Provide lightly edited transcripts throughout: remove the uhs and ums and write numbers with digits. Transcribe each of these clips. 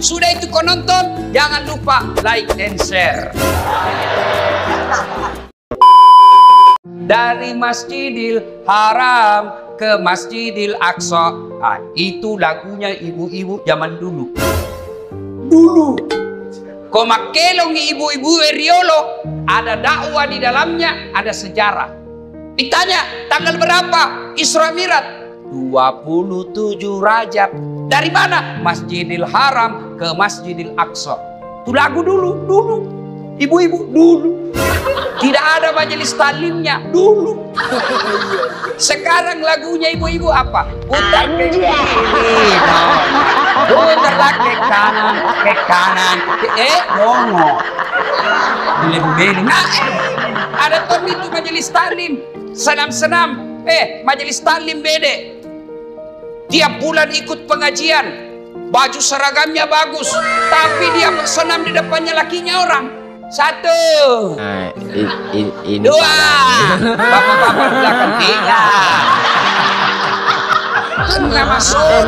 Sudah itu kau nonton, jangan lupa like and share. Dari Masjidil Haram ke Masjidil Aqsa. Itu lagunya ibu-ibu zaman dulu. Kau makelong ibu-ibu Riolo, ada dakwah di dalamnya, ada sejarah. Ditanya, tanggal berapa Isra Mi'raj? 27 Rajab. Dari mana? Masjidil Haram ke Masjidil Aqsa. Itu lagu dulu. Ibu-ibu dulu. Tidak ada majelis talimnya dulu. Sekarang lagunya ibu-ibu apa? Putar ke kiri, putarlah ke kanan, dongo. Ada tom itu majelis talim, senam-senam. Majelis talim bede. Tiap bulan ikut pengajian, baju seragamnya bagus, tapi dia senam di depannya lakinya orang. 1, 2, bapak-bapak belakang 3. Enggak masuk.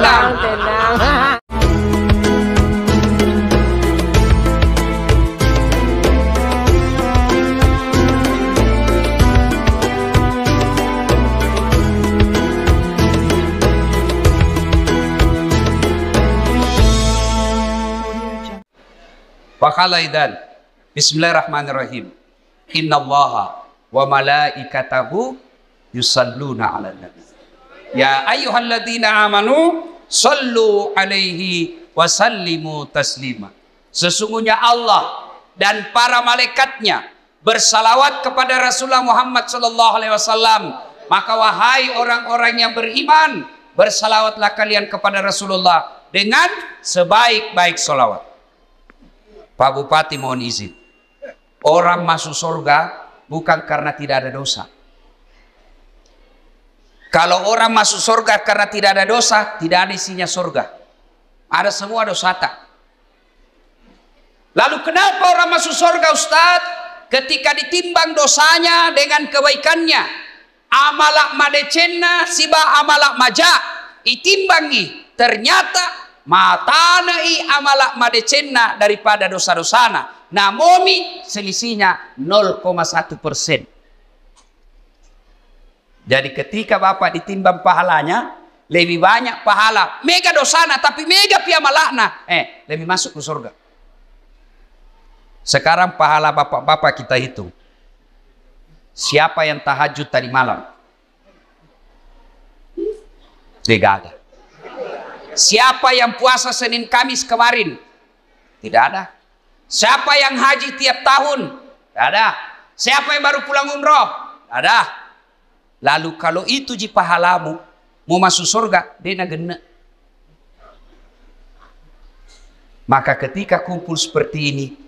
Fakhalaidan. Bismillahirrahmanirrahim. Innallaha wa malaikatahu yusalluna 'alan nabi. Ya ayyuhalladzina amanu sallu alaihi wa sallimu taslima. Sesungguhnya Allah dan para malaikatnya bersalawat kepada Rasulullah Muhammad sallallahu alaihi wasallam. Maka wahai orang-orang yang beriman, bersalawatlah kalian kepada Rasulullah dengan sebaik-baik salawat. Pak Bupati mohon izin. Orang masuk surga bukan karena tidak ada dosa. Kalau orang masuk surga karena tidak ada dosa, tidak ada isinya surga. Ada semua dosa tak. Lalu kenapa orang masuk surga, Ustadz? Ketika ditimbang dosanya dengan kebaikannya. Amalak madecenna siba amalak maja. Itimbangi. Ternyata matanai amalak madecenna daripada dosa-dosana. Namomi selisihnya 0,1%. Jadi ketika Bapak ditimbang pahalanya, lebih banyak pahala. Mega dosana tapi mega piamalakna. Lebih masuk ke surga. Sekarang pahala Bapak-Bapak kita hitung. Siapa yang tahajud tadi malam? Tidak ada. Siapa yang puasa Senin Kamis kemarin? Tidak ada. Siapa yang haji tiap tahun? Tidak ada. Siapa yang baru pulang umroh? Tidak ada. Lalu kalau itu ji pahalamu, mau masuk surga, dena gena. Maka ketika kumpul seperti ini,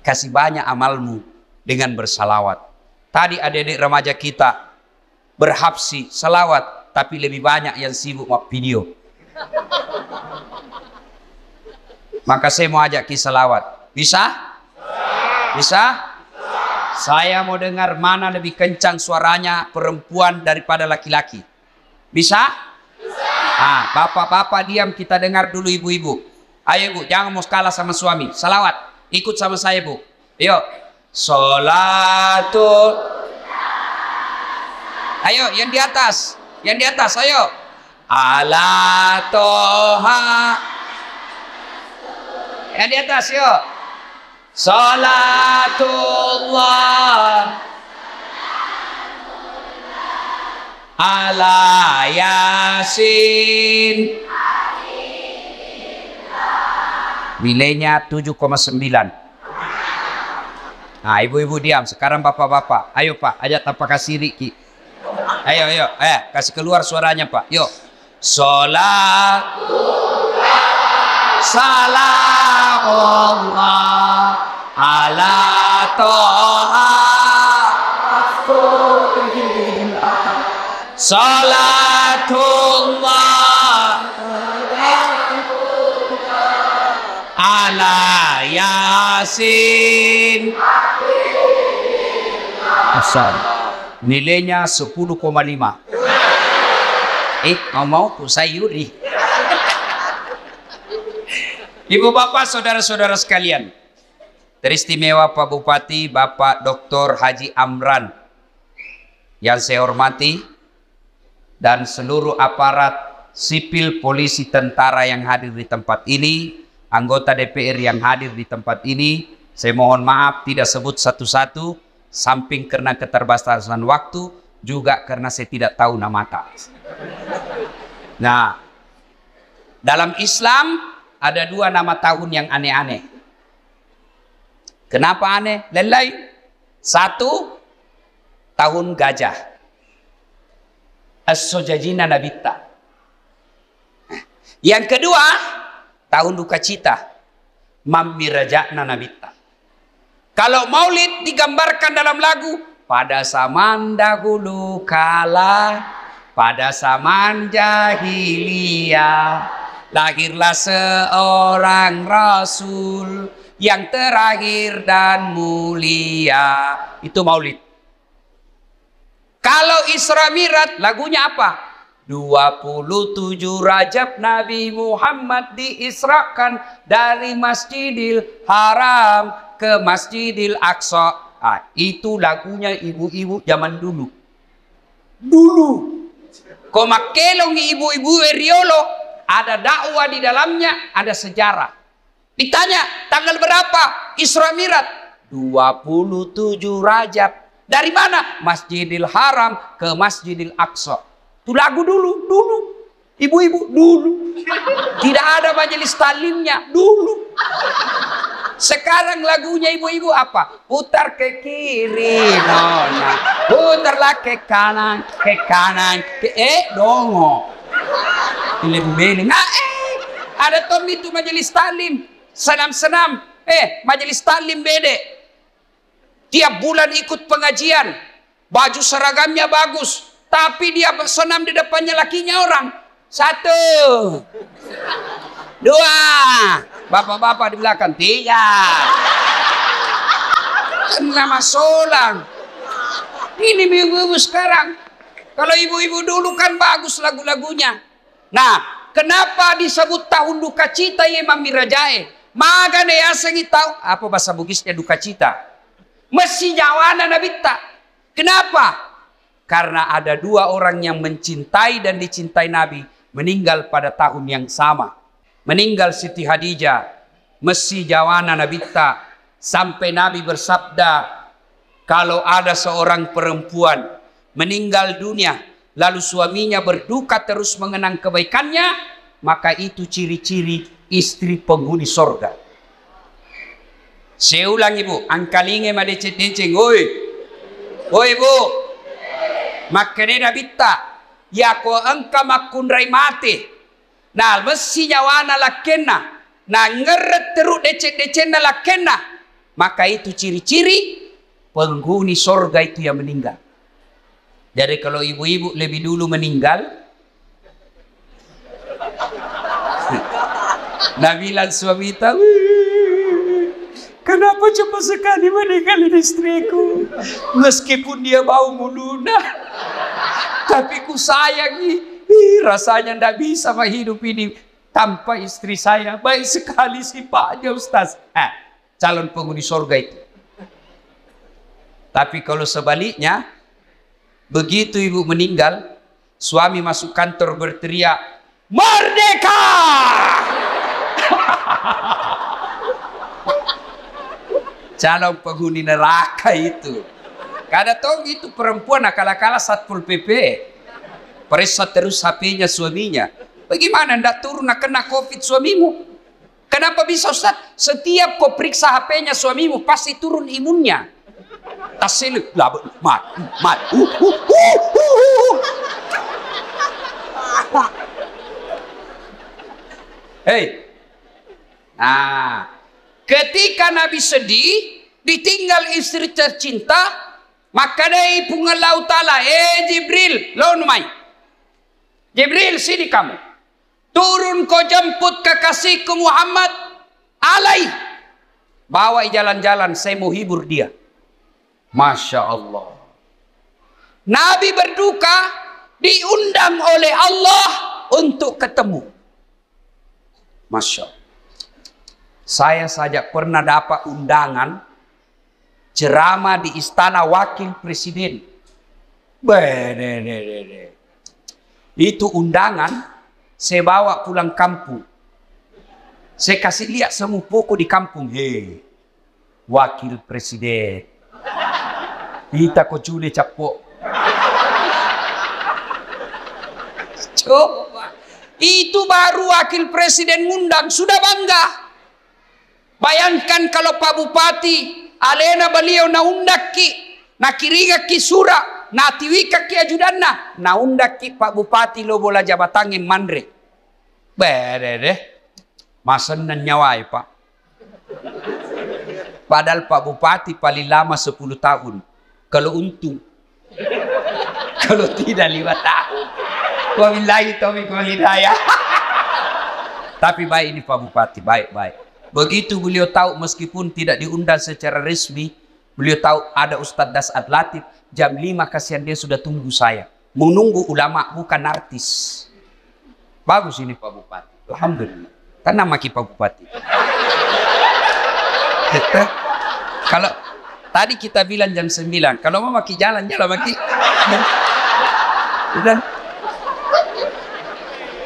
kasih banyak amalmu dengan bersalawat. Tadi adik-adik remaja kita berhabsi salawat, tapi lebih banyak yang sibuk mau video. Maka saya mau ajak kisah salawat. Bisa? Bisa? Saya mau dengar mana lebih kencang suaranya perempuan daripada laki-laki. Bisa? Bisa. Bapak-bapak diam, kita dengar dulu ibu-ibu. Ayo ibu, jangan mau kalah sama suami. Salawat, ikut sama saya bu. Yuk. Sholatul. Ayo, yang di atas. Yang di atas, ayo. Ala toha. Yang di atas, yuk. Salatullah ala Yasin. Nilainya 7,9. Nah, ibu-ibu diam. Sekarang bapak-bapak. Ayo Pak, ajak tanpa kasih Riki. Ayo. Kasih keluar suaranya Pak. Yuk. Salamullah ala toha. Salatullah ala Yasin. Asal nilainya 10,5. Mau ku sayuri. Ibu bapak, saudara-saudara sekalian, teristimewa Pak Bupati, Bapak Dr. Haji Amran, yang saya hormati, dan seluruh aparat sipil, polisi, tentara yang hadir di tempat ini, anggota DPR yang hadir di tempat ini, saya mohon maaf tidak sebut satu-satu, samping karena keterbatasan waktu, juga karena saya tidak tahu nama tak. Nah, dalam Islam ada dua nama tahun yang aneh-aneh. Kenapa aneh? Lain-lain. Satu, tahun gajah. As-Sojajina Nabita. Yang kedua, tahun duka cita. Mammirajakna Nabita. Kalau maulid digambarkan dalam lagu, pada zaman dahulu kala, pada zaman jahiliyah, lahirlah seorang rasul yang terakhir dan mulia. Itu maulid. Kalau Isra Mi'raj, lagunya apa? 27 Rajab Nabi Muhammad diisrakan dari Masjidil Haram ke Masjidil Aqsa. Itu lagunya ibu-ibu zaman dulu. Kau makelong ibu-ibu Riolo, ada dakwah di dalamnya, ada sejarah. Ditanya, tanggal berapa Isra Mi'raj? 27 Rajab. Dari mana? Masjidil Haram ke Masjidil Aqsa. Itu lagu dulu. Ibu-ibu dulu. Tidak ada majelis talimnya dulu. Sekarang lagunya ibu-ibu apa? Putar ke kiri, nona. Putarlah ke kanan, dongo. Beling. Ada tom itu majelis talim. Senam. Majelis talim bede. Tiap bulan ikut pengajian. Baju seragamnya bagus. Tapi dia senam di depannya lakinya orang. 1, 2, bapak-bapak di belakang 3. Nama solang. Ini ibu-ibu sekarang. Kalau ibu-ibu dulu kan bagus lagu-lagunya. Nah, kenapa disebut tahun duka cita ya Mamirajae? Maka ya sengi tahu apa bahasa Bugisnya duka cita. Mesti jawana nabita. Kenapa? Karena ada dua orang yang mencintai dan dicintai Nabi meninggal pada tahun yang sama. Meninggal Siti Hadijah, Mesi Jawana Nabita, sampai Nabi bersabda, kalau ada seorang perempuan meninggal dunia, lalu suaminya berduka terus mengenang kebaikannya, maka itu ciri-ciri istri penghuni sorga. Saya ulang ibu, angkalinge madecet-deceng, oi ibu, makanya Nabita, ya ko engka makunrai mati. Nah, mesti nyawana lakena. Nah, ngeret teruk decet-decet na lakena. Maka itu ciri-ciri penghuni sorga itu yang meninggal. Jadi kalau ibu-ibu lebih dulu meninggal, Nabilan suami tahu, kenapa cepat sekali meninggalin istriku? Meskipun dia bau muluna, tapi ku sayangi. Rasanya tidak bisa hidup ini tanpa istri saya. Baik sekali sifatnya Ustaz. Calon penghuni surga itu. Tapi kalau sebaliknya, begitu ibu meninggal, suami masuk kantor berteriak, "Merdeka!" Calon penghuni neraka itu. Kada tahu itu perempuan akal-akala Satpol PP. Periksa terus HP-nya suaminya. Bagaimana ndak turun kena COVID suamimu? Kenapa bisa Ustaz? Setiap kau periksa HP-nya suamimu pasti turun imunnya. Tasil mat. Hei. Nah, ketika Nabi sedih, ditinggal istri tercinta, maka dari pungalau ta'ala, Jibril, lawan mai. Jibril, sini kamu. Turun kau jemput kekasihku Muhammad alaih. Bawa jalan-jalan, saya mau hibur dia. Masya Allah. Nabi berduka, diundang oleh Allah untuk ketemu. Masya Allah. Saya saja pernah dapat undangan ceramah di Istana Wakil Presiden. Itu undangan saya bawa pulang kampung. Saya kasih lihat semua pokok di kampung. Hei, Wakil Presiden. Kita kok cule capok. Coba. Itu baru Wakil Presiden ngundang. Sudah bangga. Bayangkan kalau Pak Bupati. Alena beliau na undak ki. Na kiriga ki sura. Na tiwika ki ajudanna. Na undak ki Pak Bupati lo bola jabatangin mandre. Berede. Masanan nyawai Pak. Padahal Pak Bupati paling lama 10 tahun. Kalau untung. Kalau tidak 5 tahun. Wabillahi taufiq wal hidayah. Tapi baik ini Pak Bupati, baik-baik. Begitu beliau tahu meskipun tidak diundang secara resmi, beliau tahu ada Ustadz Das'ad Latif, jam 5 kasihan dia sudah tunggu saya. Menunggu ulama bukan artis. Bagus ini Pak Bupati. Alhamdulillah. Karena maki Pak Bupati. Kalau tadi kita bilang jam 9, kalau mau maki jalan maki. Udah.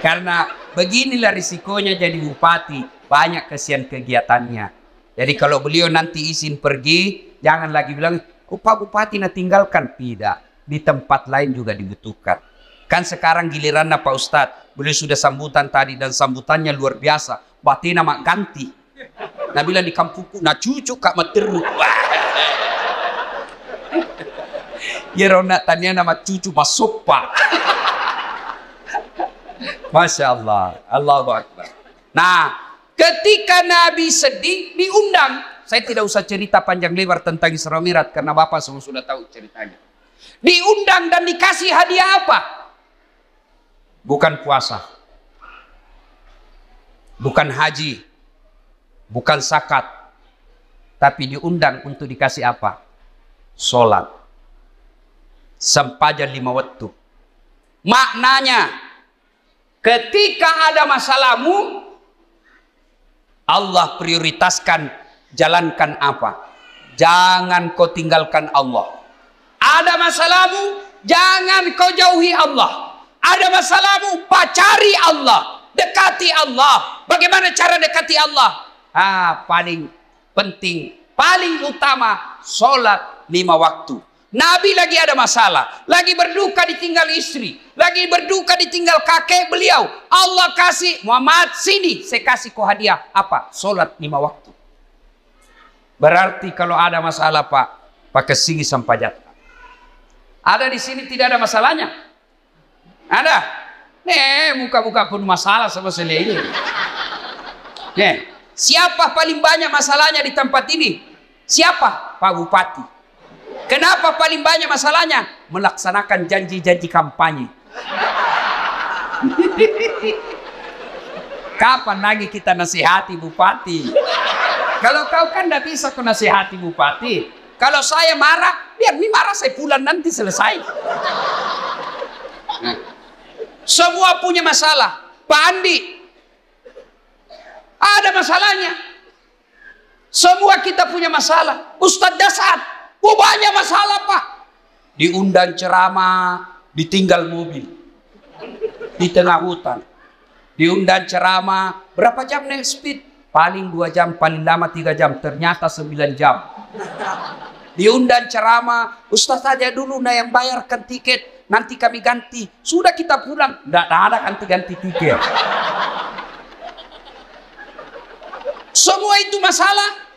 Karena beginilah risikonya jadi bupati, banyak kesian kegiatannya. Jadi kalau beliau nanti izin pergi, jangan lagi bilang, oh Pak Bupati na tinggalkan. Tidak, di tempat lain juga dibutuhkan. Kan sekarang giliran Pak Ustadz, beliau sudah sambutan tadi dan sambutannya luar biasa. Batina mak ganti. Nah bilang di kampungku, nah cucu kak materu. Ya rona tanya nama cucu masuk Pak. Masya Allah, Allahu Akbar. Nah, ketika Nabi sedih, diundang. Saya tidak usah cerita panjang lebar tentang Isra Mi'raj karena Bapak semua sudah tahu ceritanya. Diundang dan dikasih hadiah apa? Bukan puasa, bukan haji, bukan zakat, tapi diundang untuk dikasih apa? Sholat. Sempajan 5 waktu. Maknanya, ketika ada masalahmu, Allah prioritaskan jalankan apa? Jangan kau tinggalkan Allah. Ada masalahmu, jangan kau jauhi Allah. Ada masalahmu, pacari Allah. Dekati Allah. Bagaimana cara dekati Allah? Paling penting, paling utama, sholat 5 waktu. Nabi lagi ada masalah, lagi berduka ditinggal istri, lagi berduka ditinggal kakek beliau. Allah kasih, Muhammad sini, saya kasih kau hadiah. Apa? Sholat 5 waktu. Berarti kalau ada masalah Pak, pakai sini sampajat. Ada di sini tidak ada masalahnya? Ada? Muka-muka pun masalah sama saya ini. Siapa paling banyak masalahnya di tempat ini? Siapa? Pak Bupati. Kenapa paling banyak masalahnya? Melaksanakan janji-janji kampanye. Kapan lagi kita nasihati Bupati? Kalau kau kan tidak bisa kau nasihati Bupati. Kalau saya marah, biar ini marah saya pulang nanti selesai. Semua punya masalah. Pak Andi ada masalahnya. Semua kita punya masalah. Ustadz Das'ad, banyak masalah Pak. Diundang ceramah, ditinggal mobil di tengah hutan. Diundang ceramah, berapa jam naik speed? Paling 2 jam, paling lama 3 jam. Ternyata 9 jam. Diundang ceramah, Ustaz saja dulu nah yang bayarkan tiket, nanti kami ganti. Sudah kita pulang, tidak ada ganti-ganti tiket. Semua itu masalah.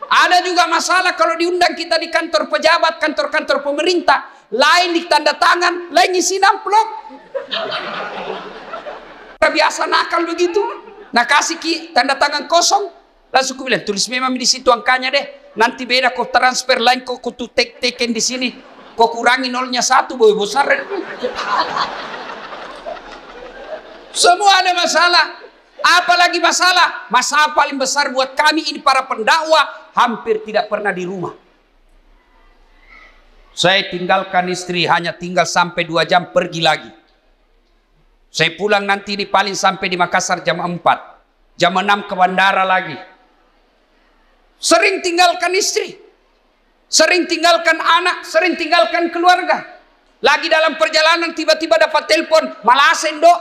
Ada juga masalah kalau diundang kita di kantor pejabat, kantor-kantor pemerintah. Lain di tanda tangan, lain isi amplop. Biasa nakal begitu. Nah kasih tanda tangan kosong. Langsung aku bilang, tulis memang di situ angkanya deh. Nanti beda kau transfer lain, kau tuh teken di sini. Kau kurangi 0-nya 1, boy besar. Semua ada masalah. Apalagi masalah? Masalah paling besar buat kami ini para pendakwah, hampir tidak pernah di rumah. Saya tinggalkan istri, hanya tinggal sampai 2 jam pergi lagi. Saya pulang nanti ini paling sampai di Makassar jam 4. Jam 6 ke bandara lagi. Sering tinggalkan istri, sering tinggalkan anak, sering tinggalkan keluarga. Lagi dalam perjalanan tiba-tiba dapat telepon, malasen dok.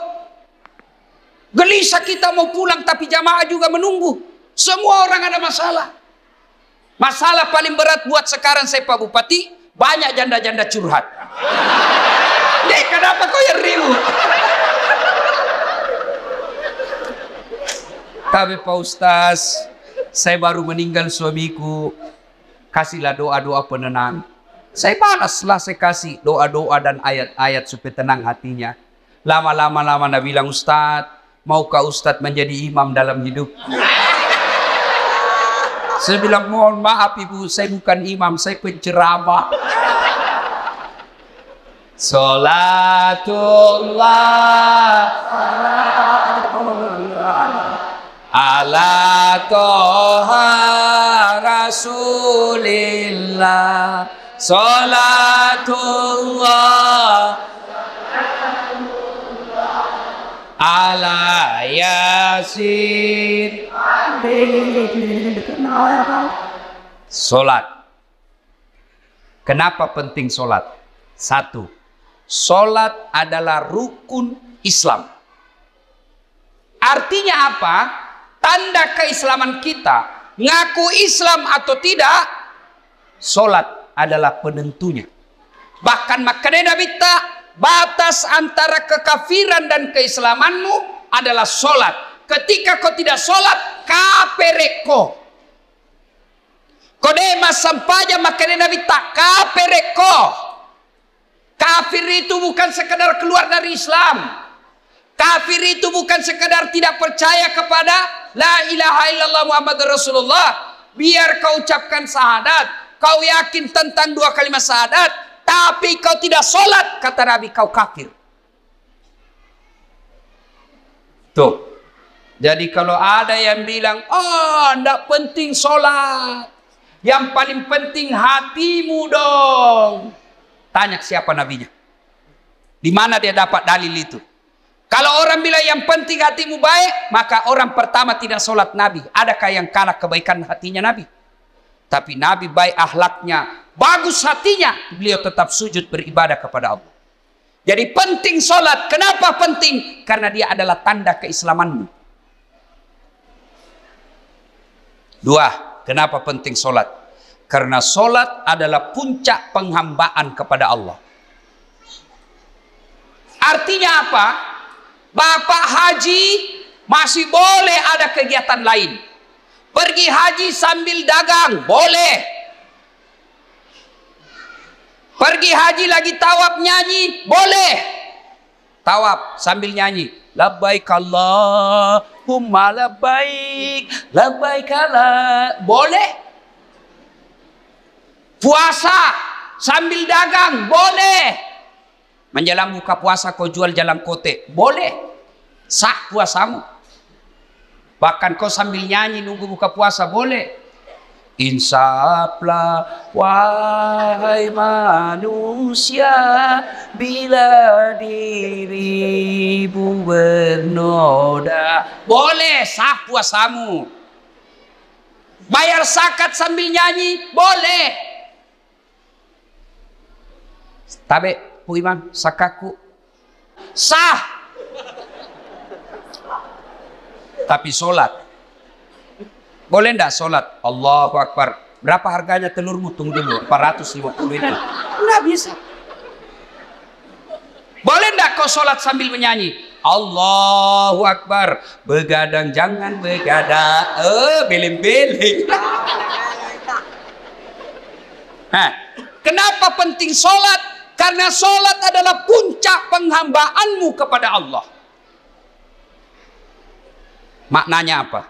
Gelisah kita mau pulang tapi jamaah juga menunggu. Semua orang ada masalah. Masalah paling berat buat sekarang saya Pak Bupati, banyak janda-janda curhat. Dek, kenapa kau yang ribut? Tapi Pak Ustaz, saya baru meninggal suamiku, kasihlah doa-doa penenang. Saya balaslah, saya kasih doa-doa dan ayat-ayat supaya tenang hatinya. Lama-lama Nabi bilang, Ustaz, maukah Ustaz menjadi imam dalam hidup? Saya bilang, mohon maaf ibu, saya bukan imam, saya penceramah. Salatullah ala toha rasulillah. Salatullah ala yasin. Solat. Kenapa penting solat? Satu, solat adalah rukun Islam. Artinya apa? Tanda keislaman kita. Ngaku Islam atau tidak, solat adalah penentunya. Bahkan makanya Nabi batas antara kekafiran dan keislamanmu adalah solat. Ketika kau tidak solat, kapereko. Kodema sampaja makanya Nabi kapereko. Kafir itu bukan sekedar keluar dari Islam. Kafir itu bukan sekedar tidak percaya kepada la ilaha illallah Muhammad Rasulullah. Biar kau ucapkan syahadat, kau yakin tentang dua kalimat syahadat, tapi kau tidak sholat, kata Nabi, kau kafir. Tuh. Jadi kalau ada yang bilang, oh tidak penting sholat, yang paling penting hatimu dong. Tanya siapa nabinya. Di mana dia dapat dalil itu? Kalau orang bilang yang penting hatimu baik, maka orang pertama tidak sholat Nabi. Adakah yang kalah kebaikan hatinya Nabi? Tapi Nabi baik akhlaknya, bagus hatinya, beliau tetap sujud beribadah kepada Allah. Jadi penting sholat. Kenapa penting? Karena dia adalah tanda keislamanmu. Dua, kenapa penting sholat? Karena sholat adalah puncak penghambaan kepada Allah. Artinya apa? Bapak haji masih boleh ada kegiatan lain. Pergi haji sambil dagang, boleh. Pergi haji lagi tawaf nyanyi, boleh. Tawaf sambil nyanyi. Labbaik Allahumma labbaik, labbaik Allah. Boleh. Puasa sambil dagang, boleh. Menjelang buka puasa kau jual jalan kote, boleh. Sah puasamu. Bahkan kau sambil nyanyi nunggu buka puasa, boleh. Insaflah wahai manusia, bila dirimu bernoda, boleh, sah puasamu. Bayar zakat sambil nyanyi, boleh. Tabe Bu Imam, sakaku sah. Tapi sholat boleh ndak sholat? Allahu Akbar. Berapa harganya telurmu? Tunggu dulu, 450 itu. Nggak bisa. Boleh ndak kau sholat sambil menyanyi? Allahu Akbar. Begadang jangan begadang. Beling-beling. Nah, kenapa penting sholat? Karena sholat adalah puncak penghambaanmu kepada Allah. Maknanya apa?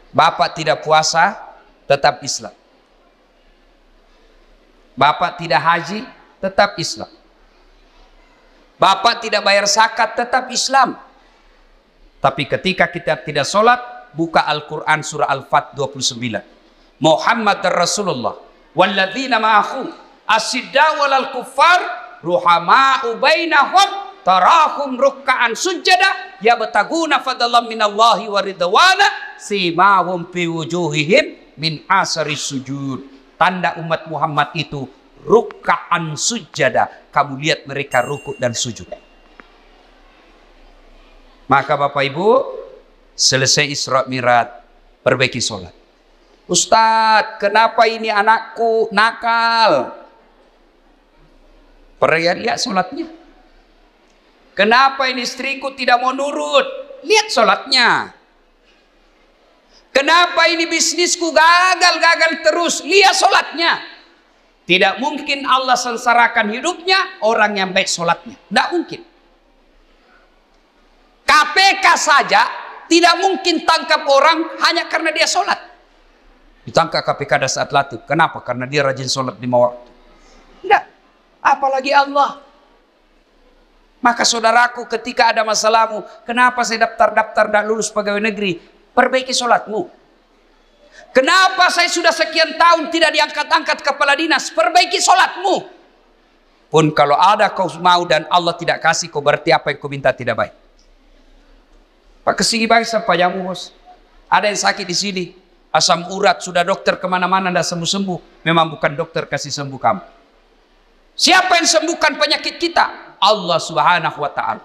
Bapak tidak puasa, tetap Islam. Bapak tidak haji, tetap Islam. Bapak tidak bayar zakat, tetap Islam. Tapi ketika kita tidak sholat, buka Al-Quran surah Al-Fat 29. Muhammad Rasulullah walladzina ma'ahu asidda walal kuffar ruhama'u bainahum tarahum rukka'an sujada yabtaguna fadlan minallahi wa ridwana simahum fi wujuhihim min asari sujud. Tanda umat Muhammad itu ruk'an sujada. Kamu lihat mereka rukuk dan sujud. Maka Bapak Ibu, selesai Isra Mi'raj, perbaiki sholat. Ustadz, kenapa ini anakku nakal? Lihat sholatnya. Kenapa ini istriku tidak mau nurut? Lihat sholatnya. Kenapa ini bisnisku gagal terus? Lihat sholatnya. Tidak mungkin Allah sengsarakan hidupnya orang yang baik sholatnya. Tidak mungkin. KPK saja tidak mungkin tangkap orang hanya karena dia sholat. Ditangkap KPK ada saat latih. Kenapa? Karena dia rajin sholat 5 waktu. Tidak. Apalagi Allah. Maka saudaraku, ketika ada masalahmu, kenapa saya daftar dan lulus pegawai negeri? Perbaiki sholatmu. Kenapa saya sudah sekian tahun tidak diangkat-angkat kepala dinas? Perbaiki sholatmu. Pun kalau ada kau mau dan Allah tidak kasih, kau berarti apa yang kau minta tidak baik. Pak kesini bangsa padamu, bos. Ada yang sakit di sini, asam urat, sudah dokter kemana-mana tidak sembuh-sembuh. Memang bukan dokter kasih sembuh kamu. Siapa yang sembuhkan penyakit kita? Allah Subhanahu wa ta'ala.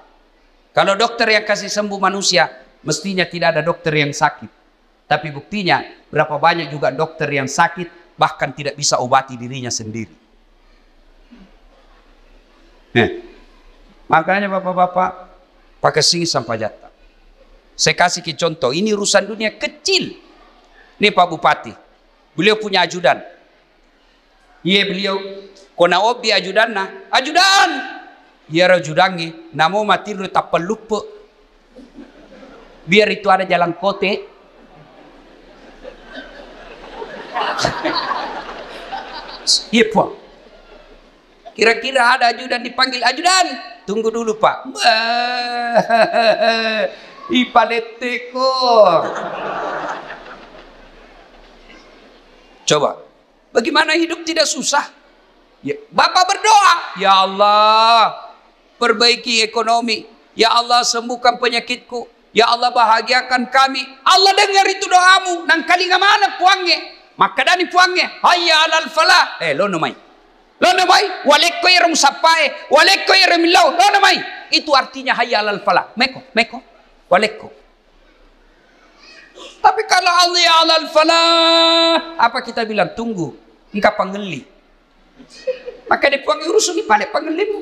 Kalau dokter yang kasih sembuh manusia, mestinya tidak ada dokter yang sakit. Tapi buktinya, berapa banyak juga dokter yang sakit, bahkan tidak bisa obati dirinya sendiri. Makanya bapak-bapak, pakai sini sampai jatah. Saya kasih ke contoh, ini urusan dunia kecil. Ini Pak Bupati, beliau punya ajudan. Iya beliau, kona obi ajudan na, ajudan. Iya ajudannya, namo mati lu tak pelupa. Biar itu ada jalan kote. Iya Pak. Kira-kira ada ajudan dipanggil ajudan. Tunggu dulu Pak. Ipaleteko. Coba, bagaimana hidup tidak susah? Ya, Bapak berdoa, ya Allah, perbaiki ekonomi. Ya Allah, sembuhkan penyakitku. Ya Allah, bahagiakan kami. Allah dengar itu doamu. Nang kali mana puangnya? Maka dani puangnya. Hayya alal falah. Lo namai. Lo namai. Walekko irum sapai. Walekko irum lau. Lo namai. Itu artinya hayya alal falah. Meko. Walekko. Tapi kalau Allah ya alal falah, apa kita bilang? Tunggu. Engkau panggeli. Maka dia puang urusan di pada panggelimu.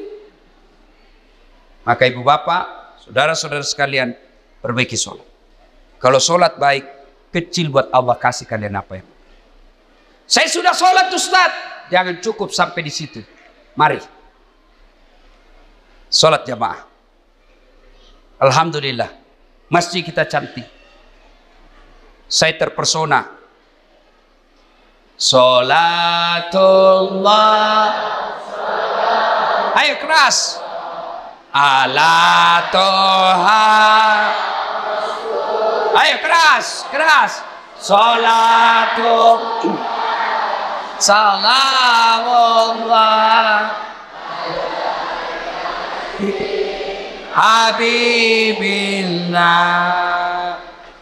Maka ibu bapak, saudara-saudara sekalian, perbaiki sholat. Kalau sholat baik, kecil buat Allah kasih kalian apa yang. Saya sudah sholat Ustaz. Jangan cukup sampai di situ. Mari. Sholat jamaah. Alhamdulillah. Masjid kita cantik. Saya terpersona. Sholatullah. Ayo keras. Ala toha. Ayo keras. Sholatullah. Salamullah. Habibillah.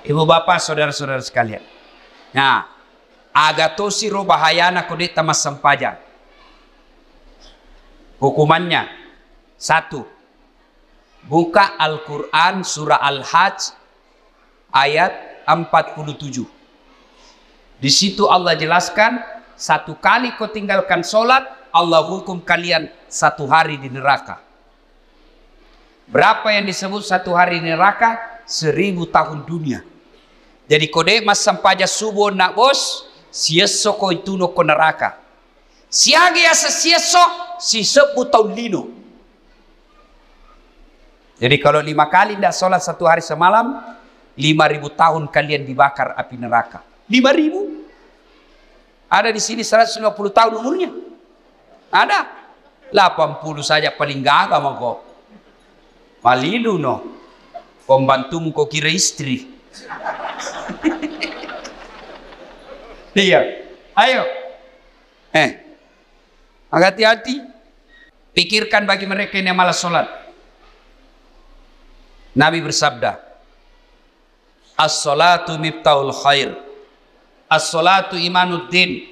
Ibu bapak saudara-saudara sekalian. Nah, agatosi ro bahayana kudeta mas sampaja. Hukumannya 1. Buka Al-Quran surah Al-Hajj ayat 47. Di situ Allah jelaskan, 1 kali kau tinggalkan sholat, Allah hukum kalian 1 hari di neraka. Berapa yang disebut 1 hari di neraka? 1000 tahun dunia. Jadi kode mas sampaja subuh nak bos, sieso ko itu no ko neraka. Siagi asa sieso, si 10 tahun lino. Jadi kalau 5 kali tidak sholat 1 hari semalam, 5000 tahun kalian dibakar api neraka. 5000? Ada di sini 150 tahun umurnya. Ada. 80 saja paling gagah mau kok. Malilu no. Pembantumu kok kira istri. Iya. Ayo. Hati-hati. Pikirkan bagi mereka yang malas sholat. Nabi bersabda, As-salatu miftahul khair. As-salatu imanuddin.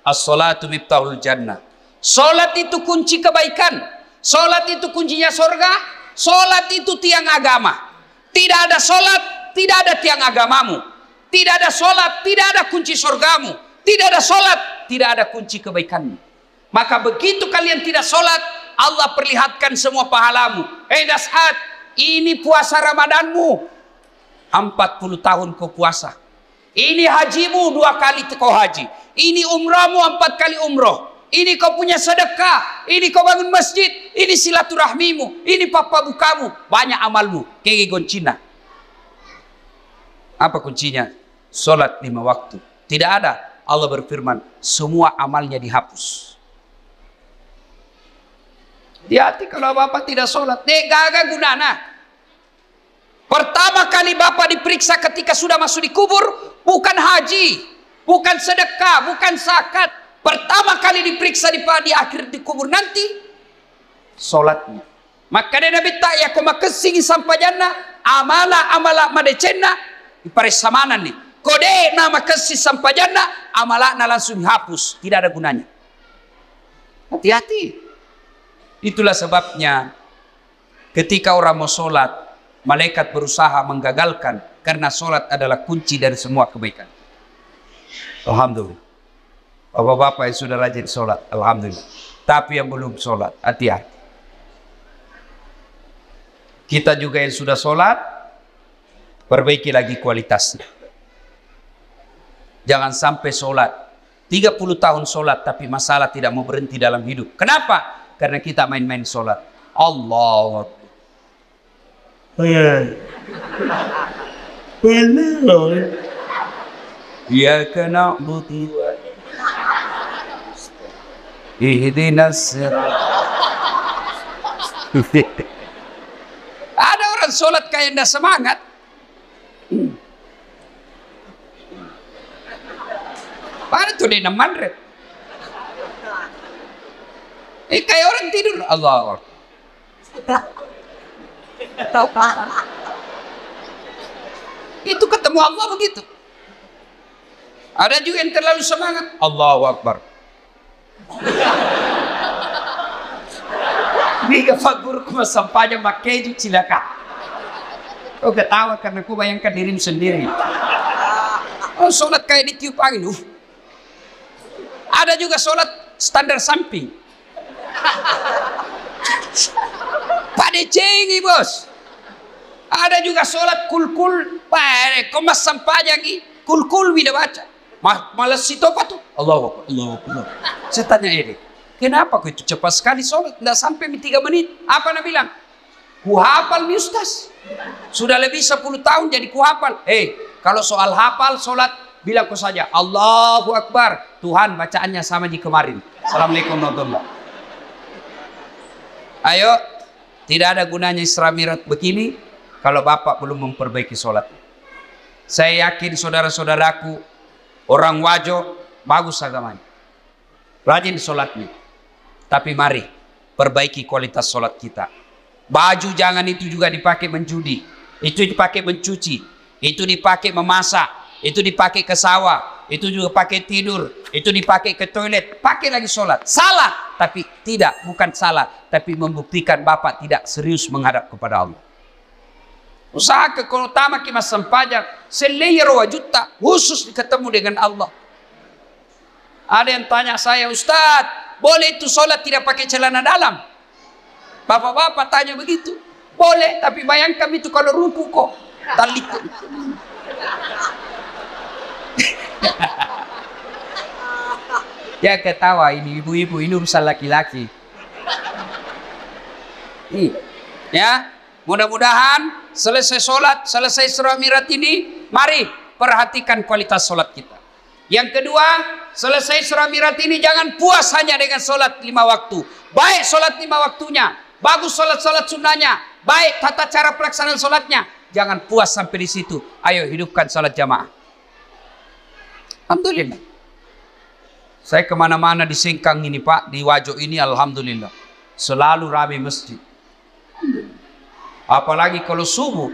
As-salatu miftahul jannah. Salat itu kunci kebaikan. Salat itu kuncinya surga. Salat itu tiang agama. Tidak ada salat, tidak ada tiang agamamu. Tidak ada salat, tidak ada kunci surgamu. Tidak ada salat, tidak ada kunci kebaikanmu. Maka begitu kalian tidak salat, Allah perlihatkan semua pahalamu. Das'ad, ini puasa Ramadanmu. 40 tahun kau puasa. Ini hajimu 2 kali kau haji. Ini umrahmu 4 kali umroh. Ini kau punya sedekah. Ini kau bangun masjid. Ini silaturahmimu. Ini papa bukamu. Banyak amalmu. Kege goncina. Apa kuncinya? Salat 5 waktu. Tidak ada. Allah berfirman, semua amalnya dihapus. Hati-hati kalau bapak tidak sholat. Gagal gunana. Pertama kali bapak diperiksa ketika sudah masuk di kubur, bukan haji, bukan sedekah, bukan zakat. Pertama kali diperiksa di akhir di kubur nanti, sholatnya. Maka dia Nabi tak ya kau makasih sampai jannah, amala madecena, diparisamanan nih. Kode nama kasih sampai jannah, amalakna langsung dihapus, tidak ada gunanya. Hati-hati. Itulah sebabnya ketika orang mau sholat, malaikat berusaha menggagalkan karena sholat adalah kunci dari semua kebaikan. Alhamdulillah. Bapak-bapak yang sudah rajin sholat, alhamdulillah. Tapi yang belum sholat, hati-hati. Kita juga yang sudah sholat, perbaiki lagi kualitasnya. Jangan sampai sholat 30 tahun sholat tapi masalah tidak mau berhenti dalam hidup. Kenapa? Karena kita main-main sholat. Allah. Ya kena buti. Ihdinas sirat. Ada orang sholat kayak ndak semangat. Pada tuh dia mandret. Kayak orang tidur. Allah. Itu ketemu Allah begitu. Ada juga yang terlalu semangat. Allahu Akbar. Biga fagur kuma sampahnya makeju cilaka. Kau ketawa karena kau bayangkan dirimu sendiri. Oh, sholat kayak ditiup angin. Ada juga sholat standar samping. Pada cengi bos. Ada juga sholat kul-kul. Komas sampahnya kul-kul bila baca. Malas situ apa tuh? Allah. Saya tanya ini, kenapa kau itu cepat sekali sholat? Tidak sampai 3 menit. Apa nak bilang? Ku hafal mi ustaz. Sudah lebih 10 tahun jadi ku hafal. Kalau soal hafal sholat, bilang kau saja Allahu Akbar. Tuhan bacaannya sama di kemarin. Assalamualaikum warahmatullahi wabarakatuh. Ayo, tidak ada gunanya Isra Mi'raj begini kalau bapak belum memperbaiki sholat. Saya yakin saudara-saudaraku orang Wajo bagus agamanya, rajin sholatnya. Tapi mari perbaiki kualitas sholat kita. Baju jangan itu juga dipakai menjudi, itu dipakai mencuci, itu dipakai memasak, itu dipakai ke sawah, itu juga pakai tidur, itu dipakai ke toilet, pakai lagi sholat. Salah, tapi tidak, bukan salah, tapi membuktikan bapak tidak serius menghadap kepada Allah. Usaha keutama kita sampajak selayer wajuta khusus ketemu dengan Allah. Ada yang tanya saya, Ustadz, boleh itu sholat tidak pakai celana dalam? Bapak-bapak tanya begitu. Boleh, tapi bayangkan itu kalau ruku kok talit. Ya ketawa ini ibu-ibu, ini urusan laki-laki. Ya, mudah-mudahan selesai sholat, selesai Isra Mi'raj ini, mari perhatikan kualitas sholat kita. Yang kedua, selesai Isra Mi'raj ini jangan puas hanya dengan sholat 5 waktu. Baik sholat 5 waktunya, bagus sholat-sholat sunnahnya, baik tata cara pelaksanaan sholatnya. Jangan puas sampai di situ. Ayo hidupkan sholat jamaah. Alhamdulillah. Saya kemana-mana di Singkang ini Pak, di Wajo ini alhamdulillah. Selalu ramai masjid. Apalagi kalau subuh.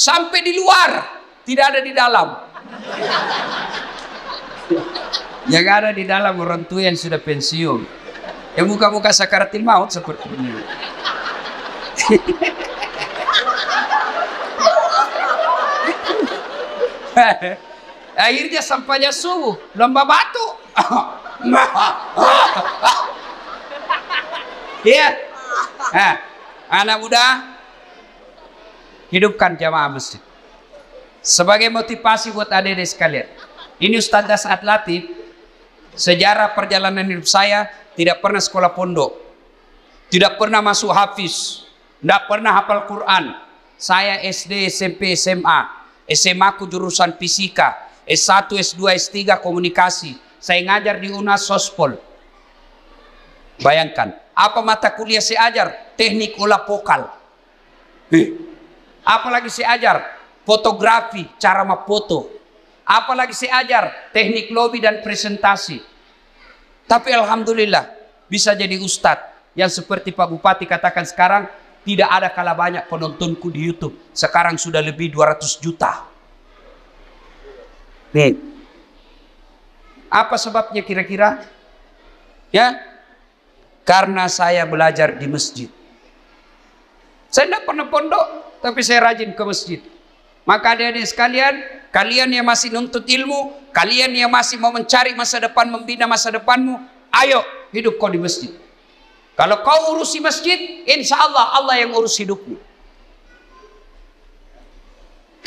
Sampai di luar, tidak ada di dalam. Yang ada di dalam orang tua yang sudah pensiun. Yang muka-muka sakaratil maut seperti ini. Akhirnya sampainya subuh, lomba batu. Iya. Anak muda, hidupkan jamaah masjid sebagai motivasi buat adik-adik sekalian. Ini Ustaz Dasat Latif. Sejarah perjalanan hidup saya, tidak pernah sekolah pondok, tidak pernah masuk hafiz, tidak pernah hafal Quran. Saya SD, SMP, SMA. SMA ku jurusan fisika, S1, S2, S3 komunikasi. Saya ngajar di UNAS Sospol. Bayangkan, apa mata kuliah saya ajar? Teknik olah vokal. Apalagi saya ajar? Fotografi, cara memfoto. Apalagi saya ajar? Teknik lobby dan presentasi. Tapi alhamdulillah bisa jadi ustadz yang seperti Pak Bupati katakan sekarang, tidak ada kalah banyak penontonku di YouTube. Sekarang sudah lebih 200 juta. Nih. Apa sebabnya kira-kira? Ya, karena saya belajar di masjid. Saya tidak pernah pondok, tapi saya rajin ke masjid. Maka adik-adik sekalian, kalian yang masih nuntut ilmu, kalian yang masih mau mencari masa depan, membina masa depanmu, ayo hidup kau di masjid. Kalau kau urusi masjid, insya Allah Allah yang urus hidupmu.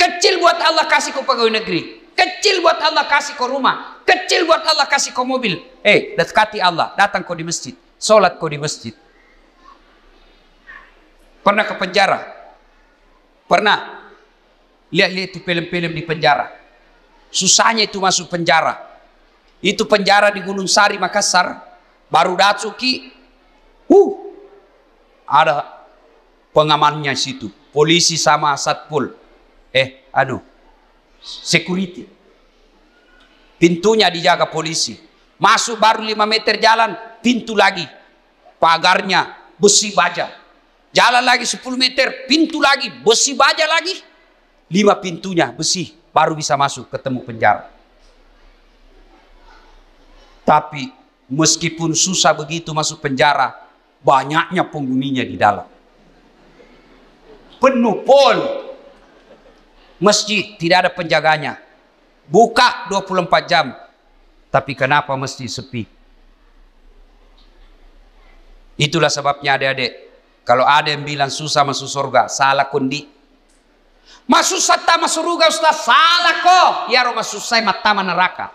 Kecil buat Allah kasih kau pegawai negeri, kecil buat Allah kasih kau rumah, kecil buat Allah kasih kau mobil. Dekati Allah, datang kau di masjid, sholat kau di masjid. Pernah ke penjara? Pernah? Lihat-lihat itu film-film di penjara. Susahnya itu masuk penjara. Itu penjara di Gunung Sari, Makassar. Baru Datsuki. Ada pengamannya situ. Polisi sama satpol. Security. Pintunya dijaga polisi. Masuk baru 5 meter jalan, pintu lagi. Pagarnya besi baja. Jalan lagi 10 meter, pintu lagi, besi baja lagi. 5 pintunya besi, baru bisa masuk ketemu penjara. Tapi meskipun susah begitu masuk penjara, banyaknya penghuninya di dalam. Penuh pol. Masjid tidak ada penjaganya. Buka 24 jam. Tapi kenapa masjid sepi? Itulah sebabnya adik-adik, kalau ada yang bilang susah masuk surga, salah kondi. Masuk sata masuk surga Ustaz, salah kok. Ya rumah susah mata neraka.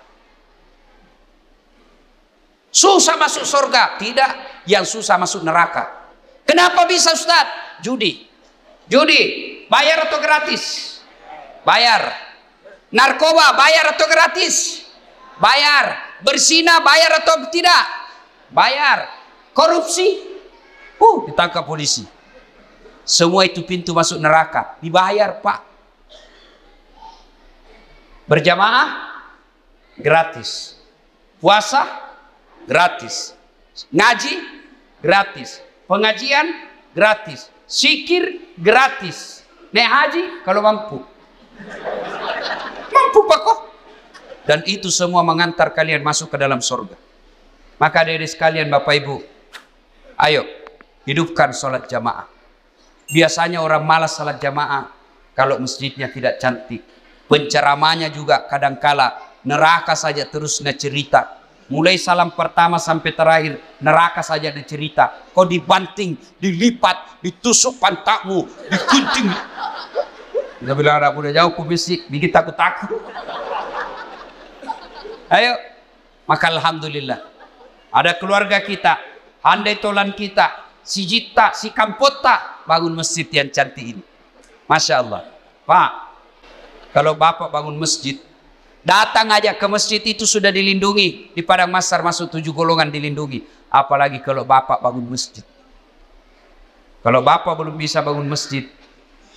Susah masuk surga, tidak. Yang susah masuk neraka. Kenapa bisa Ustaz? Judi. Bayar atau gratis? Bayar. Narkoba bayar atau gratis? Bayar. Berzina bayar atau tidak? Bayar. Korupsi? Ditangkap polisi. Semua itu pintu masuk neraka. Dibayar Pak. Berjamaah gratis. Puasa gratis. Ngaji gratis. Pengajian gratis. Zikir gratis. Naik haji kalau mampu. Mampu Pak kok. Dan itu semua mengantar kalian masuk ke dalam surga. Maka adik-adik sekalian, Bapak Ibu, ayo hidupkan sholat jamaah. Biasanya orang malas salat jamaah kalau masjidnya tidak cantik. Penceramahnya juga kadangkala neraka saja terus cerita. Mulai salam pertama sampai terakhir neraka saja cerita. Kau dibanting, dilipat, ditusuk pantatmu, digunting. Dia bilang anak udah jauh kubisik, bikin takut-takut. Ayo, maka alhamdulillah ada keluarga kita, handai tolan kita, si Jita, si Kampota bangun masjid yang cantik ini. Masya Allah. Pak, kalau Bapak bangun masjid, datang aja ke masjid itu sudah dilindungi. Di Padang Masar masuk 7 golongan dilindungi. Apalagi kalau Bapak bangun masjid. Kalau Bapak belum bisa bangun masjid,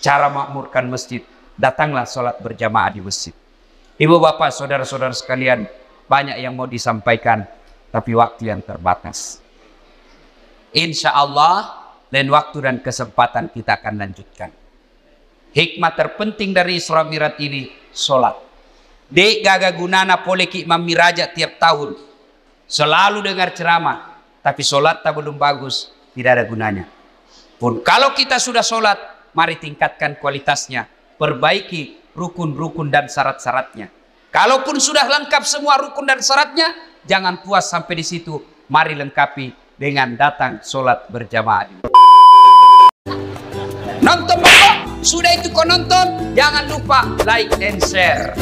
cara makmurkan masjid, datanglah sholat berjamaah di masjid. Ibu bapak, saudara-saudara sekalian, banyak yang mau disampaikan, tapi waktu yang terbatas. Insya Allah, lain waktu dan kesempatan kita akan lanjutkan. Hikmah terpenting dari Isra Mi'raj ini, sholat. Dek gaga gunana pole ki Imam Miraja tiap tahun. Selalu dengar ceramah, tapi sholat tak belum bagus, tidak ada gunanya. Pun kalau kita sudah sholat, mari tingkatkan kualitasnya, perbaiki rukun-rukun dan syarat-syaratnya. Kalaupun sudah lengkap semua rukun dan syaratnya, jangan puas sampai di situ. Mari lengkapi dengan datang sholat berjamaah. Nonton pokok, sudah itu kau nonton, jangan lupa like and share.